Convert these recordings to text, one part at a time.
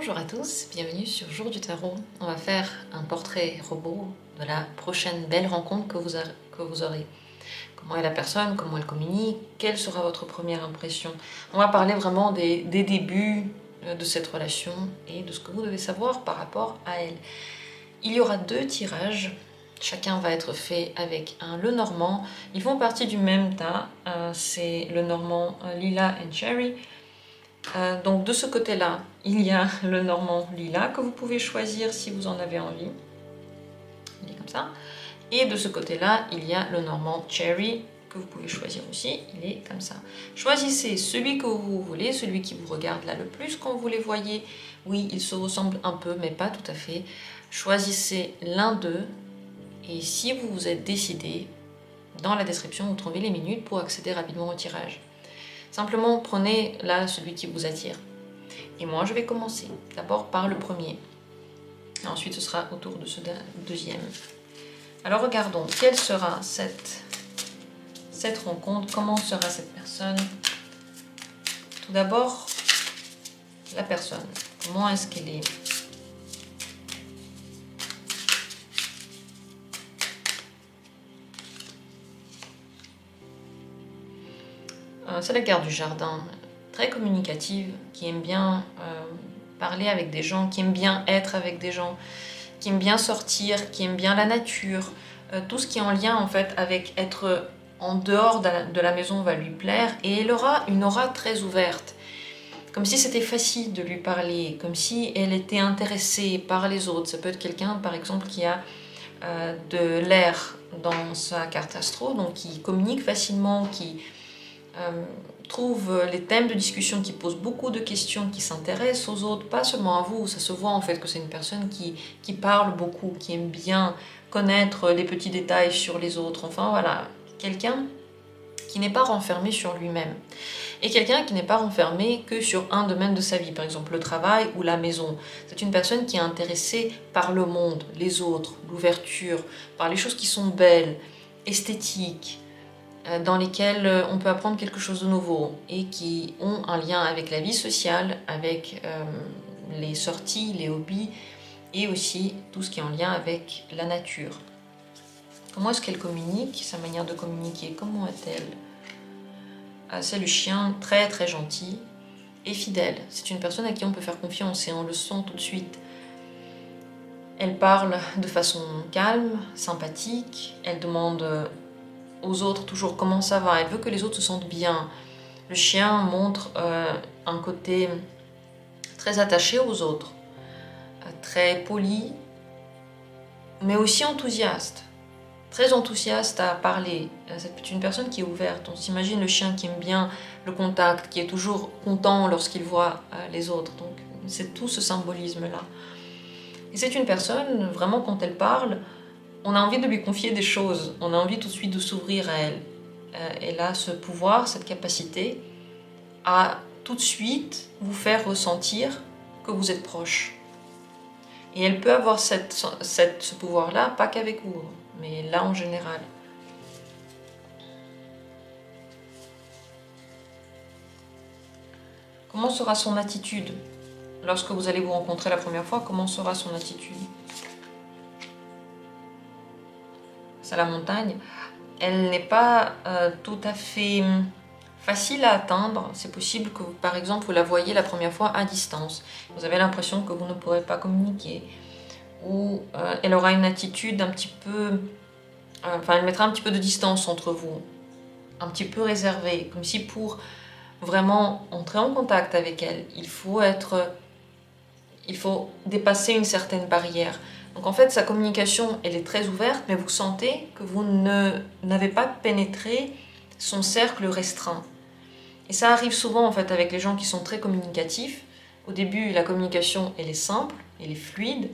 Bonjour à tous, bienvenue sur Jour du Tarot. On va faire un portrait robot de la prochaine belle rencontre que vous aurez. Comment est la personne, comment elle communique, quelle sera votre première impression. On va parler vraiment des débuts de cette relation et de ce que vous devez savoir par rapport à elle. Il y aura 2 tirages, chacun va être fait avec un Lenormand. Ils font partie du même tas, c'est Lenormand Lila and Cherry. Donc de ce côté-là, il y a le Normand Lila que vous pouvez choisir si vous en avez envie. Il est comme ça. Et de ce côté-là, il y a le Normand Cherry que vous pouvez choisir aussi. Il est comme ça. Choisissez celui que vous voulez, celui qui vous regarde là le plus quand vous les voyez. Oui, ils se ressemblent un peu, mais pas tout à fait. Choisissez l'un d'eux. Et si vous vous êtes décidé, dans la description, vous trouvez les minutes pour accéder rapidement au tirage. Simplement, prenez là celui qui vous attire. Et moi, je vais commencer d'abord par le premier. Et ensuite, ce sera au tour de ce deuxième. Alors, regardons, quelle sera cette rencontre? Comment sera cette personne? Tout d'abord, la personne. Comment est-ce qu'elle est? C'est la carte du jardin, très communicative, qui aime bien parler avec des gens, qui aime bien être avec des gens, qui aime bien sortir, qui aime bien la nature. Tout ce qui est en lien en fait avec être en dehors de la maison va lui plaire, et elle aura une aura très ouverte. Comme si c'était facile de lui parler, comme si elle était intéressée par les autres. Ça peut être quelqu'un par exemple qui a de l'air dans sa carte astro, donc qui communique facilement, qui trouve les thèmes de discussion, qui pose beaucoup de questions, qui s'intéresse aux autres, pas seulement à vous. Ça se voit en fait que c'est une personne qui parle beaucoup, qui aime bien connaître les petits détails sur les autres. Enfin voilà, quelqu'un qui n'est pas renfermé sur lui-même. Et quelqu'un qui n'est pas renfermé que sur un domaine de sa vie, par exemple le travail ou la maison. C'est une personne qui est intéressée par le monde, les autres, l'ouverture, par les choses qui sont belles, esthétiques, dans lesquels on peut apprendre quelque chose de nouveau et qui ont un lien avec la vie sociale, avec les sorties, les hobbies et aussi tout ce qui est en lien avec la nature. Comment est-ce qu'elle communique? Sa manière de communiquer, comment est-elle? C'est le chien, très très gentil et fidèle. C'est une personne à qui on peut faire confiance et on le sent tout de suite. Elle parle de façon calme, sympathique, elle demande aux autres toujours comment ça va, elle veut que les autres se sentent bien. Le chien montre un côté très attaché aux autres, très poli, mais aussi enthousiaste, très enthousiaste à parler. C'est une personne qui est ouverte. On s'imagine le chien qui aime bien le contact, qui est toujours content lorsqu'il voit les autres. Donc c'est tout ce symbolisme-là. Et c'est une personne, vraiment, quand elle parle, on a envie de lui confier des choses, on a envie tout de suite de s'ouvrir à elle. Elle a ce pouvoir, cette capacité à tout de suite vous faire ressentir que vous êtes proche. Et elle peut avoir ce pouvoir-là, pas qu'avec vous, mais là en général. Comment sera son attitude? Lorsque vous allez vous rencontrer la première fois, comment sera son attitude? À la montagne, elle n'est pas tout à fait facile à atteindre. C'est possible que, par exemple, vous la voyez la première fois à distance. Vous avez l'impression que vous ne pourrez pas communiquer. Ou elle aura une attitude un petit peu... elle mettra un petit peu de distance entre vous. Un petit peu réservée. Comme si pour vraiment entrer en contact avec elle, il faut dépasser une certaine barrière. Donc en fait, sa communication, elle est très ouverte, mais vous sentez que vous n'avez pas pénétré son cercle restreint. Et ça arrive souvent en fait avec les gens qui sont très communicatifs. Au début, la communication, elle est simple, elle est fluide,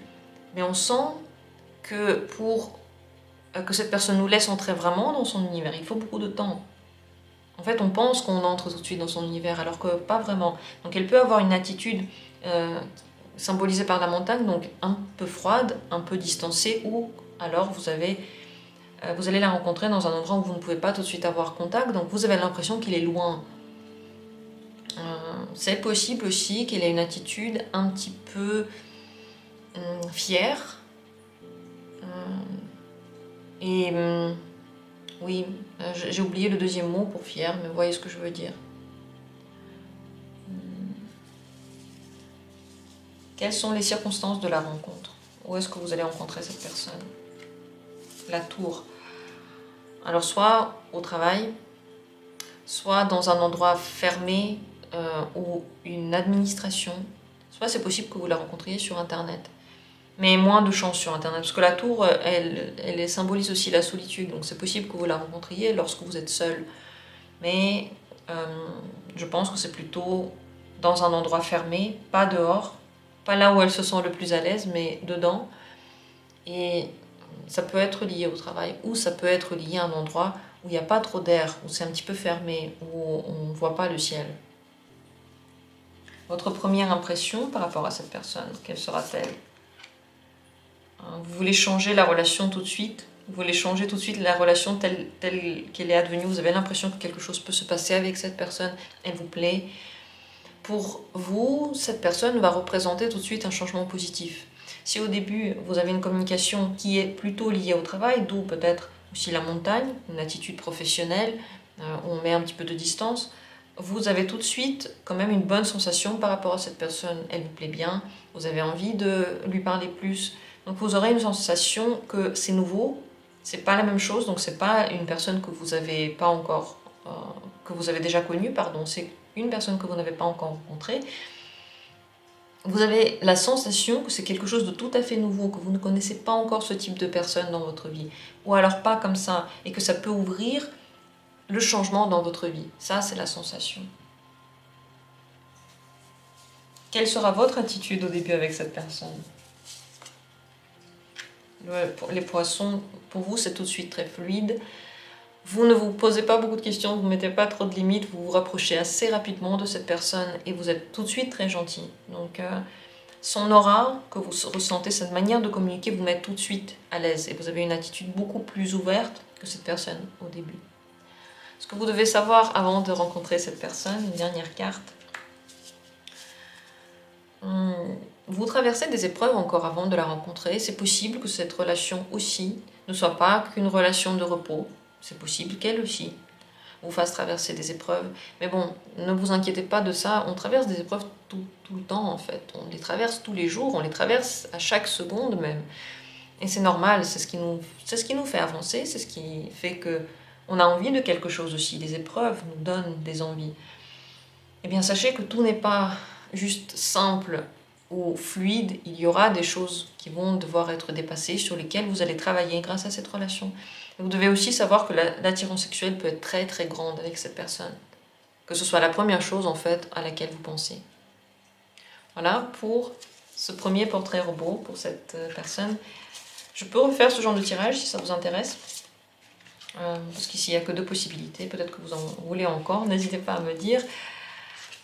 mais on sent que pour que cette personne nous laisse entrer vraiment dans son univers, il faut beaucoup de temps. En fait, on pense qu'on entre tout de suite dans son univers, alors que pas vraiment. Donc elle peut avoir une attitude symbolisée par la montagne, donc un peu froide, un peu distancée, ou alors vous allez la rencontrer dans un endroit où vous ne pouvez pas tout de suite avoir contact, donc vous avez l'impression qu'il est loin. C'est possible aussi qu'elle ait une attitude un petit peu fière. Oui, j'ai oublié le deuxième mot pour fière, mais vous voyez ce que je veux dire. Quelles sont les circonstances de la rencontre? Où est-ce que vous allez rencontrer cette personne? La tour. Alors soit au travail, soit dans un endroit fermé ou une administration, soit c'est possible que vous la rencontriez sur Internet. Mais moins de chance sur Internet, parce que la tour, elle symbolise aussi la solitude, donc c'est possible que vous la rencontriez lorsque vous êtes seul. Mais je pense que c'est plutôt dans un endroit fermé, pas dehors, pas là où elle se sent le plus à l'aise, mais dedans. Et ça peut être lié au travail, ou ça peut être lié à un endroit où il n'y a pas trop d'air, où c'est un petit peu fermé, où on ne voit pas le ciel. Votre première impression par rapport à cette personne, quelle sera-t-elle? Vous voulez changer la relation tout de suite? Vous voulez changer tout de suite la relation telle qu'elle est advenue? Vous avez l'impression que quelque chose peut se passer avec cette personne, elle vous plaît. Pour vous, cette personne va représenter tout de suite un changement positif. Si au début, vous avez une communication qui est plutôt liée au travail, d'où peut-être aussi la montagne, une attitude professionnelle, où on met un petit peu de distance, vous avez tout de suite quand même une bonne sensation par rapport à cette personne. Elle vous plaît bien, vous avez envie de lui parler plus. Donc vous aurez une sensation que c'est nouveau, c'est pas la même chose, donc c'est pas une personne que vous avez pas encore, que vous avez déjà connue, pardon, c'est une personne que vous n'avez pas encore rencontrée. Vous avez la sensation que c'est quelque chose de tout à fait nouveau, que vous ne connaissez pas encore ce type de personne dans votre vie, ou alors pas comme ça, et que ça peut ouvrir le changement dans votre vie. Ça, c'est la sensation. Quelle sera votre attitude au début avec cette personne? Les poissons, pour vous, c'est tout de suite très fluide. Vous ne vous posez pas beaucoup de questions, vous ne mettez pas trop de limites, vous vous rapprochez assez rapidement de cette personne et vous êtes tout de suite très gentil. Donc, son aura que vous ressentez, cette manière de communiquer, vous met tout de suite à l'aise et vous avez une attitude beaucoup plus ouverte que cette personne au début. Ce que vous devez savoir avant de rencontrer cette personne, une dernière carte. Vous traversez des épreuves encore avant de la rencontrer. C'est possible que cette relation aussi ne soit pas qu'une relation de repos. C'est possible qu'elle aussi vous fasse traverser des épreuves. Mais bon, ne vous inquiétez pas de ça. On traverse des épreuves tout le temps en fait. On les traverse tous les jours, on les traverse à chaque seconde même. Et c'est normal, c'est ce qui nous fait avancer, c'est ce qui fait que on a envie de quelque chose aussi. Les épreuves nous donnent des envies. Eh bien, sachez que tout n'est pas juste simple ou fluide. Il y aura des choses qui vont devoir être dépassées, sur lesquelles vous allez travailler grâce à cette relation. Et vous devez aussi savoir que l'attirance sexuelle peut être très très grande avec cette personne. Que ce soit la première chose en fait à laquelle vous pensez. Voilà pour ce premier portrait robot pour cette personne. Je peux refaire ce genre de tirage si ça vous intéresse. Parce qu'ici il n'y a que 2 possibilités. Peut-être que vous en voulez encore. N'hésitez pas à me dire.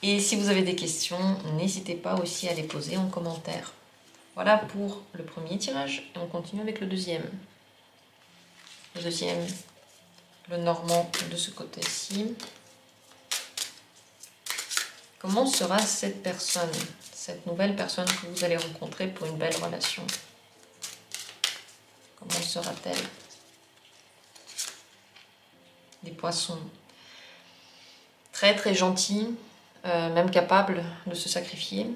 Et si vous avez des questions, n'hésitez pas aussi à les poser en commentaire. Voilà pour le premier tirage. Et on continue avec le deuxième. Le deuxième, le normand de ce côté-ci. Comment sera cette personne, cette nouvelle personne que vous allez rencontrer pour une belle relation? Comment sera-t-elle? Des poissons. Très très gentils. Même capable de se sacrifier,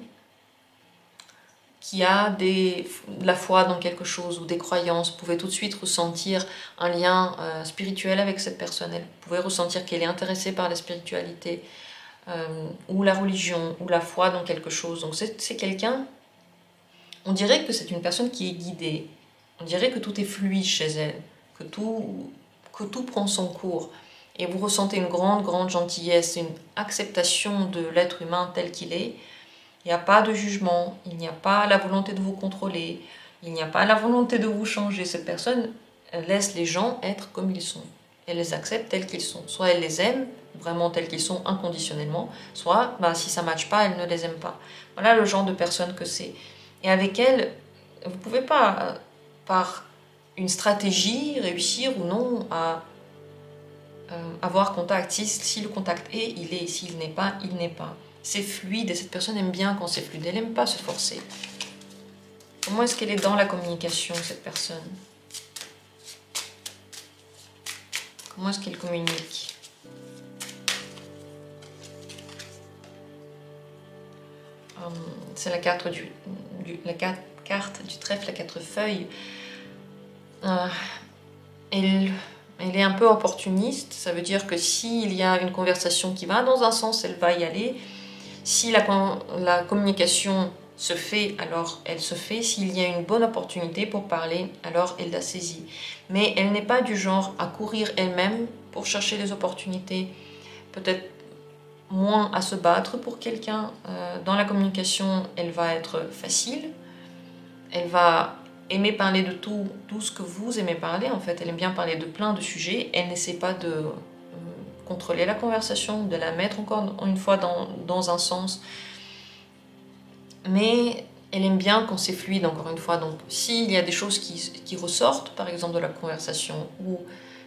qui a de la foi dans quelque chose ou des croyances. Vous pouvez tout de suite ressentir un lien spirituel avec cette personne. Vous pouvez ressentir qu'elle est intéressée par la spiritualité ou la religion ou la foi dans quelque chose. Donc c'est quelqu'un, on dirait que c'est une personne qui est guidée. On dirait que tout est fluide chez elle, que tout prend son cours. Et vous ressentez une grande gentillesse, une acceptation de l'être humain tel qu'il est. Il n'y a pas de jugement, il n'y a pas la volonté de vous contrôler, il n'y a pas la volonté de vous changer. Cette personne laisse les gens être comme ils sont. Elle les accepte tels qu'ils sont. Soit elle les aime vraiment tels qu'ils sont inconditionnellement, soit si ça ne matche pas, elle ne les aime pas. Voilà le genre de personne que c'est. Et avec elle, vous ne pouvez pas, par une stratégie, réussir ou non à avoir contact. Si le contact est, il est. S'il n'est pas, il n'est pas. c'est fluide et cette personne aime bien quand c'est fluide. Elle n'aime pas se forcer. Comment est-ce qu'elle est dans la communication, cette personne? Comment est-ce qu'elle communique? C'est la carte carte du trèfle, la 4 feuilles. Elle est un peu opportuniste. Ça veut dire que s'il y a une conversation qui va dans un sens, elle va y aller. Si la communication se fait, alors elle se fait. S'il y a une bonne opportunité pour parler, alors elle la saisit. Mais elle n'est pas du genre à courir elle-même pour chercher les opportunités. Peut-être moins à se battre pour quelqu'un. Dans la communication, elle va être facile. Elle va aimer parler de tout ce que vous aimez parler. En fait, elle aime bien parler de plein de sujets. Elle n'essaie pas de contrôler la conversation, de la mettre encore une fois dans un sens. Mais elle aime bien quand c'est fluide, encore une fois. Donc, s'il y a des choses qui ressortent, par exemple, de la conversation, ou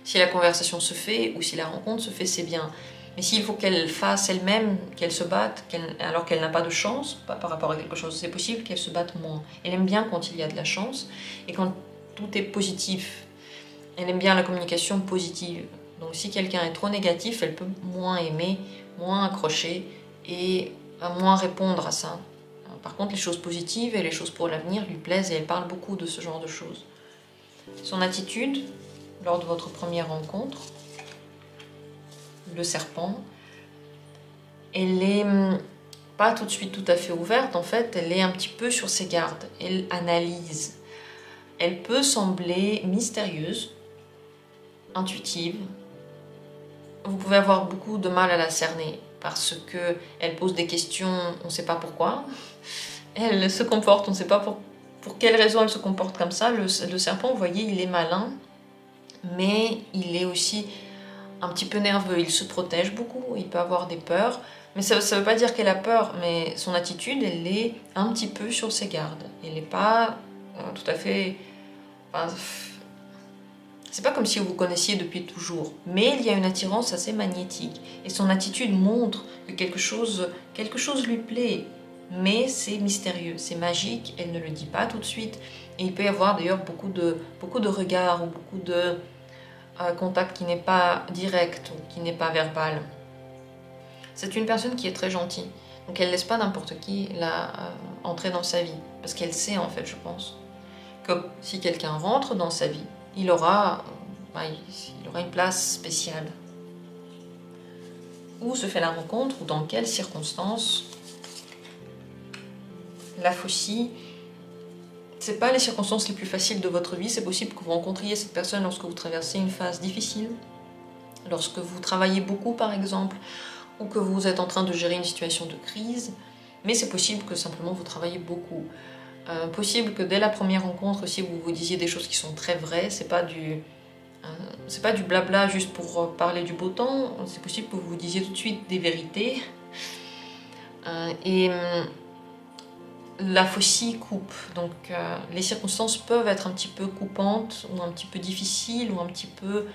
si la conversation se fait, ou si la rencontre se fait, c'est bien. Mais s'il faut qu'elle fasse elle-même, qu'elle se batte, alors qu'elle n'a pas de chance par rapport à quelque chose, c'est possible qu'elle se batte moins. Elle aime bien quand il y a de la chance et quand tout est positif. Elle aime bien la communication positive. Donc si quelqu'un est trop négatif, elle peut moins aimer, moins accrocher et moins répondre à ça. Par contre, les choses positives et les choses pour l'avenir lui plaisent et elle parle beaucoup de ce genre de choses. Son attitude lors de votre première rencontre, le serpent, elle est pas tout de suite tout à fait ouverte, en fait, elle est un petit peu sur ses gardes, elle analyse. Elle peut sembler mystérieuse, intuitive. Vous pouvez avoir beaucoup de mal à la cerner parce qu'elle pose des questions, on ne sait pas pourquoi. Elle se comporte, on ne sait pas pour quelle raison elle se comporte comme ça. Le serpent, vous voyez, il est malin, mais il est aussi un petit peu nerveux, il se protège beaucoup, il peut avoir des peurs, mais ça ne veut pas dire qu'elle a peur, mais son attitude, elle est un petit peu sur ses gardes. Elle n'est pas tout à fait... Enfin, c'est pas comme si vous vous connaissiez depuis toujours, mais il y a une attirance assez magnétique, et son attitude montre que quelque chose lui plaît, mais c'est mystérieux, c'est magique, elle ne le dit pas tout de suite, et il peut y avoir d'ailleurs beaucoup de regards, ou beaucoup de... contact qui n'est pas direct ou qui n'est pas verbal. C'est une personne qui est très gentille. Donc elle ne laisse pas n'importe qui entrer dans sa vie. Parce qu'elle sait en fait, je pense, que si quelqu'un rentre dans sa vie, il aura une place spéciale. Où se fait la rencontre ou dans quelles circonstances? La faucille, c'est pas les circonstances les plus faciles de votre vie. C'est possible que vous rencontriez cette personne lorsque vous traversez une phase difficile, lorsque vous travaillez beaucoup par exemple, ou que vous êtes en train de gérer une situation de crise, mais c'est possible que simplement vous travaillez beaucoup. Possible que dès la première rencontre aussi vous vous disiez des choses qui sont très vraies, c'est pas du blabla juste pour parler du beau temps, c'est possible que vous vous disiez tout de suite des vérités. La faucille coupe, donc les circonstances peuvent être un petit peu coupantes, ou un petit peu difficiles, ou un petit peu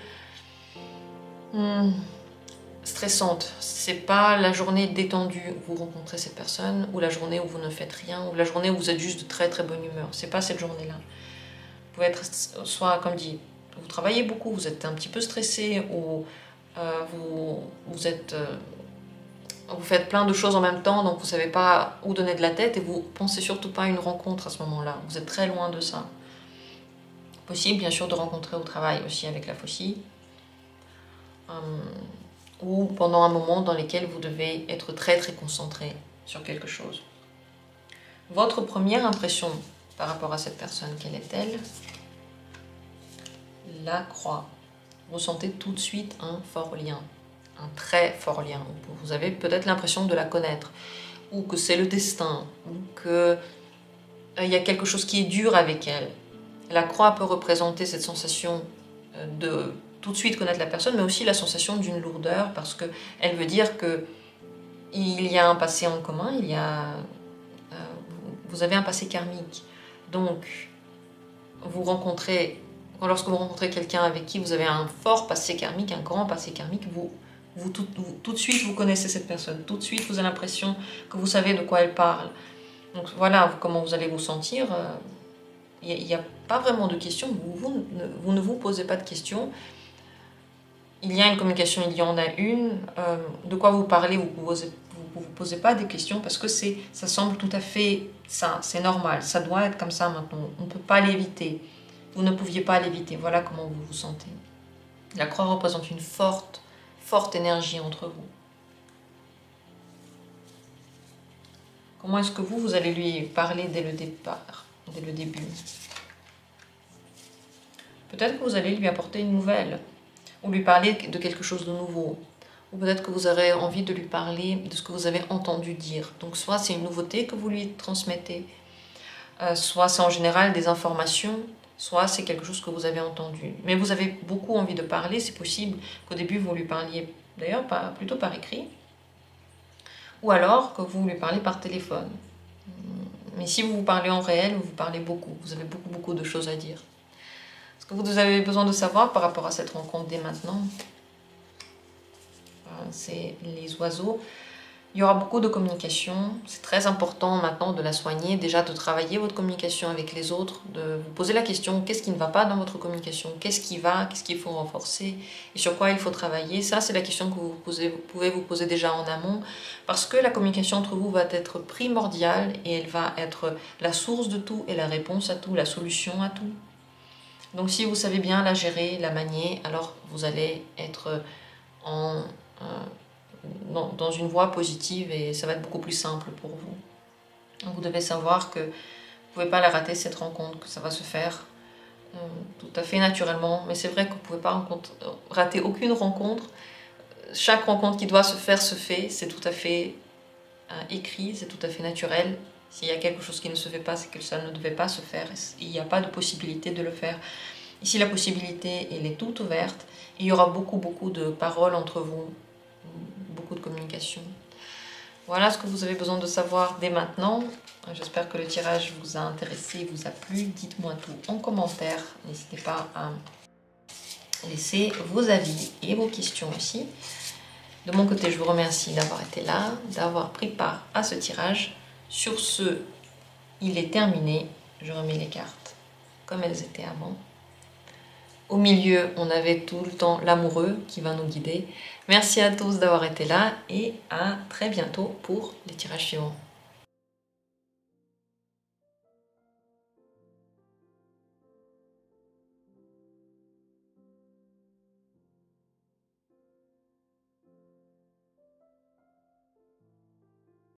stressantes. C'est pas la journée détendue où vous rencontrez cette personne, ou la journée où vous ne faites rien, ou la journée où vous êtes juste de très très bonne humeur. C'est pas cette journée-là. Vous pouvez être soit, comme dit, vous travaillez beaucoup, vous êtes un petit peu stressé, ou vous faites plein de choses en même temps, donc vous ne savez pas où donner de la tête et vous pensez surtout pas à une rencontre à ce moment-là. Vous êtes très loin de ça. Possible, bien sûr, de rencontrer au travail aussi avec la faucille. Ou pendant un moment dans lequel vous devez être très très concentré sur quelque chose. Votre première impression par rapport à cette personne, quelle est-elle? La croix. Vous sentez tout de suite un fort lien. Un très fort lien. Vous avez peut-être l'impression de la connaître, ou que c'est le destin, ou qu'il y a quelque chose qui est dur avec elle. La croix peut représenter cette sensation de tout de suite connaître la personne, mais aussi la sensation d'une lourdeur, parce qu'elle veut dire qu'il y a un passé en commun, vous avez un passé karmique. Donc, lorsque vous rencontrez quelqu'un avec qui vous avez un fort passé karmique, un grand passé karmique, vous Tout de suite, vous connaissez cette personne. Tout de suite, vous avez l'impression que vous savez de quoi elle parle. Donc voilà comment vous allez vous sentir. Il n'y a pas vraiment de questions. Vous ne vous posez pas de questions. Il y a une communication, il y en a une. De quoi vous parlez, vous ne vous posez pas des questions parce que ça semble tout à fait ça. C'est normal. Ça doit être comme ça maintenant. On ne peut pas l'éviter. Vous ne pouviez pas l'éviter. Voilà comment vous vous sentez. La croix représente une forte énergie entre vous. Comment est-ce que vous allez lui parler dès le départ, dès le début? Peut-être que vous allez lui apporter une nouvelle, ou lui parler de quelque chose de nouveau. Ou peut-être que vous aurez envie de lui parler de ce que vous avez entendu dire. Donc soit c'est une nouveauté que vous lui transmettez, soit c'est en général des informations, soit c'est quelque chose que vous avez entendu. Mais vous avez beaucoup envie de parler, c'est possible qu'au début vous lui parliez, d'ailleurs plutôt par écrit, ou alors que vous lui parlez par téléphone. Mais si vous vous parlez en réel, vous parlez beaucoup, vous avez beaucoup de choses à dire. Ce que vous avez besoin de savoir par rapport à cette rencontre dès maintenant, c'est les oiseaux. Il y aura beaucoup de communication. C'est très important maintenant de la soigner, déjà de travailler votre communication avec les autres, de vous poser la question, qu'est-ce qui ne va pas dans votre communication? Qu'est-ce qui va? Qu'est-ce qu'il faut renforcer? Et sur quoi il faut travailler? Ça, c'est la question que vous pouvez vous poser déjà en amont, parce que la communication entre vous va être primordiale et elle va être la source de tout et la réponse à tout, la solution à tout. Donc si vous savez bien la gérer, la manier, alors vous allez être dans une voie positive et ça va être beaucoup plus simple pour vous. Donc vous devez savoir que vous ne pouvez pas la rater cette rencontre, que ça va se faire tout à fait naturellement. Mais c'est vrai que vous ne pouvez pas rater aucune rencontre. Chaque rencontre qui doit se faire se fait, c'est tout à fait écrit, c'est tout à fait naturel. S'il y a quelque chose qui ne se fait pas, c'est que ça ne devait pas se faire. Il n'y a pas de possibilité de le faire. Ici, la possibilité, elle est toute ouverte. Il y aura beaucoup de paroles entre vous, beaucoup de communication. Voilà ce que vous avez besoin de savoir dès maintenant. J'espère que le tirage vous a intéressé, vous a plu. Dites-moi tout en commentaire. N'hésitez pas à laisser vos avis et vos questions aussi. De mon côté, je vous remercie d'avoir été là, d'avoir pris part à ce tirage. Sur ce, il est terminé. Je remets les cartes comme elles étaient avant. Au milieu, on avait tout le temps l'amoureux qui va nous guider. Merci à tous d'avoir été là et à très bientôt pour les tirages suivants.